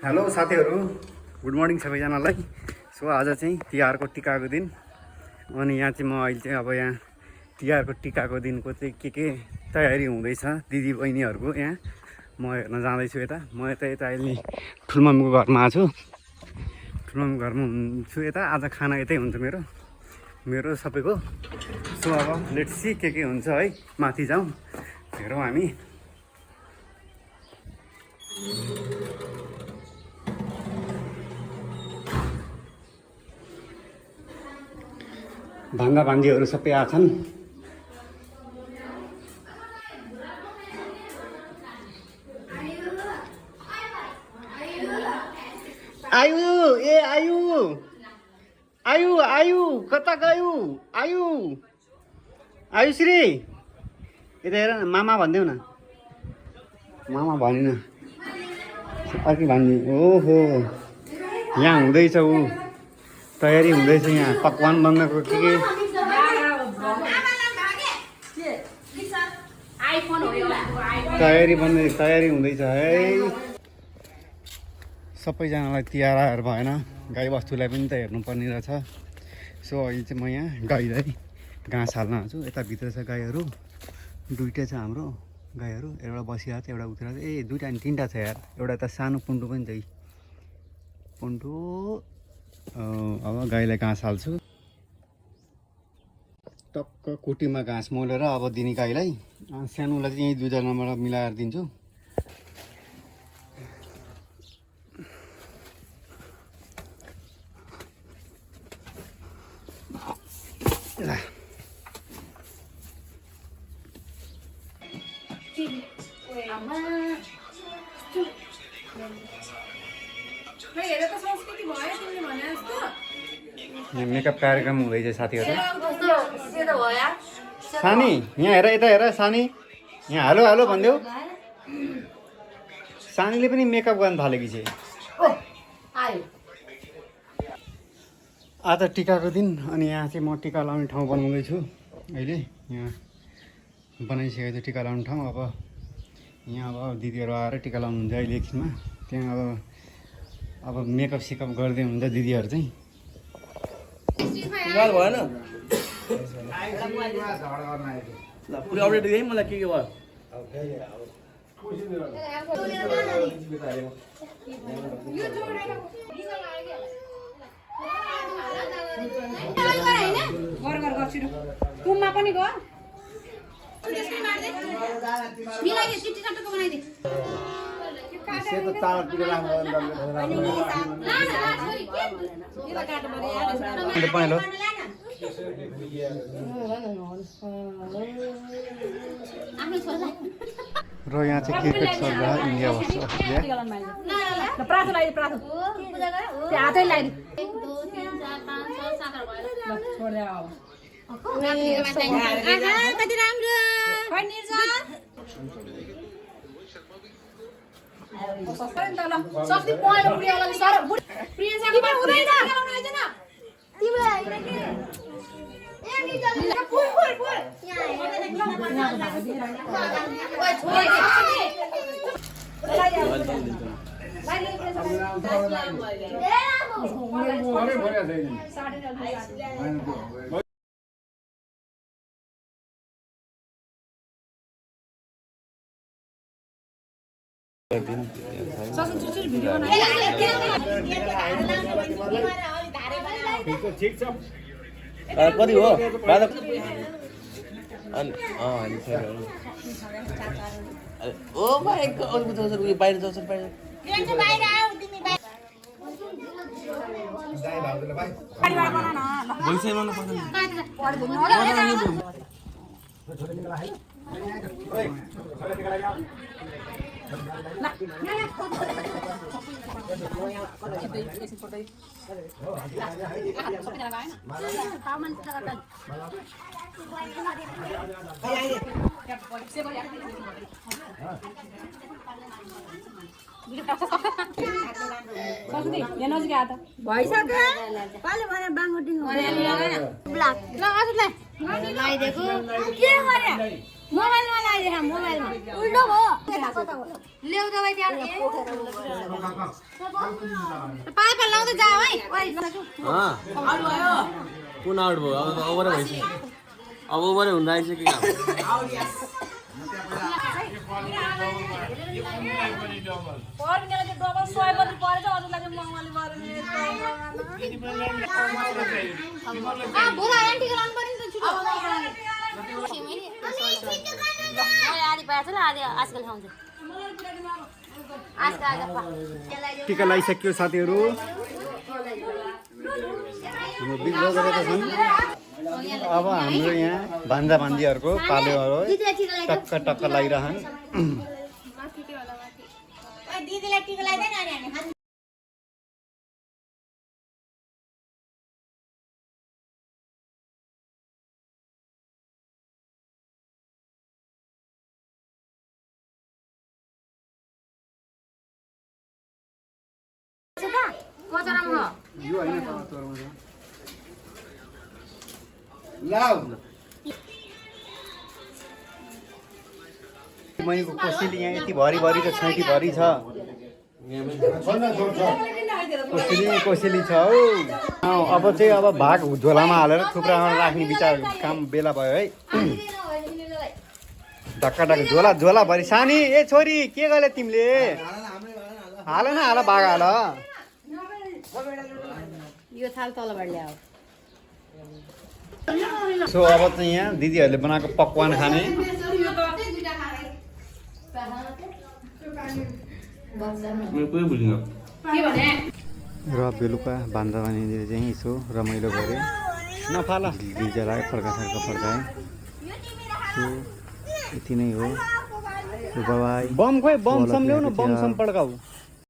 Hello साथीहरू, good morning सबैजनालाई। So आज चाहिँ तिहारको टिकाको दिन अनि यहाँ चाहिँ म अहिले चाहिँ अब यहाँ तिहारको टिकाको दिनको चाहिँ के तयारी हुँदैछ दिदी बहिनीहरूको। यहाँ म हेर्न जाँदैछु यता। म यता अहिले ठुलमम्मीको घरमा आएको छु। ठुलमम्मीको घरमा हुन्छु यता। आज खाना यतै हुन्छ मेरो सबैको। सो अब लेट्स सी के हुन्छ है। माथि जाउँ, हेरौँ हामी। भान्जा भान्जीहरू सबै आछन्। आयु ए आयु आयु आयु कता गयो आयु आयुश्री यता हेर न, मामा भनिदेऊ न। मामा भनिन, अर्कै भनिदिनु। ओहो, यहाँ हुँदैछ ऊ तयारी हुँदैछ। यहाँ पकवान बन्नको के तयारी हुँदैछ है। सबैजनालाई तिहार भएन, गाईबस्तुलाई पनि त हेर्नुपर्ने रहेछ। सो अहिले चाहिँ म यहाँ गाईलाई घाँस हाल्न आएको छु। यता भित्र छ गाईहरू, दुइटै छ हाम्रो गाईहरू। एउटा बसिरहेको छ, एउटा उठिरहेको छ। ए दुइटा नि तिनवटा छ यार। एउटा त सानो पुन्टु पनि छ। पुन्टु अब गाईलाई घाँस हाल्छु। टक्क कुटीमा घाँस मोलेर अब दिने गाईलाई। सानोलाई चाहिँ यहीँ दुईजनाबाट मिलाएर दिन्छु। यहाँ मेकअप कार्यक्रम हुँदैछ साथीहरू। सानी यहाँ हेर, यता हेर सानी। यहाँ हालो हालो भनिदेऊ। सानीले पनि मेकअप गर्न थालेकी छ। आज टिकाको दिन अनि यहाँ चाहिँ म टिका लाउने ठाउँ बनाउँदैछु अहिले। यहाँ बनाइसकेको छु टिका लाउने ठाउँ। अब यहाँ अब दिदीहरू आएर टिका लाउनुहुन्छ अहिले एकछिनमा। त्यहाँ अब मेकअप सेकअप गर्दै हुन्छ दिदीहरू चाहिँ। भएन ल पुरै अपडेट दिए मलाई के भयो। कुममा पनि गयो। पहेँलो र यहाँ चाहिँ क्रिकेट चल्दा इन्डिया वर्ष प्राथो लगाइदियो, प्राथो हातै लगाइदियो। कति राम्रो कति हो ओ भाइ बाहिर जाउँछ बाहिर। भइसक्यो। लगाइदिएको के गरे मोबाइलमा लगाइदिए मोबाइलमा उल्टो भयो ल्याउ दबाई त्यहाँ पाइप लाउँदै जाऊ है आउट भयो कुन आउट भयो अब त ओभरै भइसक्यो अब ओभरै हुन आइसक्यो टिका लगाइसक्यो साथीहरू बिग्रो गरेका छन् अब हाम्रो यहाँ भान्जा भान्जीहरूको पालोहरू टक्क टक्क लगाइरहन् दिदीलाई टिका लगाइदैन यो होइन मैको कोसेली यहाँ यति भरिभरि त छैटीभरि छ कोसेली छ हौ अब चाहिँ अब भाग झोलामा हालेर थुप्रामा राख्ने विचार काम बेला भयो है ढक्का ढक्का झोला झोलाभरि सानी ए छोरी के गरे तिमीले हाल न हाल भाग हाल यो थाल तलबाट ल्याऊ सो अब चाहिँ यहाँ दिदीहरूले बनाएको पकवान खाने र बेलुका बान्दा बानीले चाहिँ यसो रमाइलो गरे नफाला डिजेलाई फर्काए सो यति नै हो बाई बम खोइ बम सम ल्याउ न बम सम पड्काऊ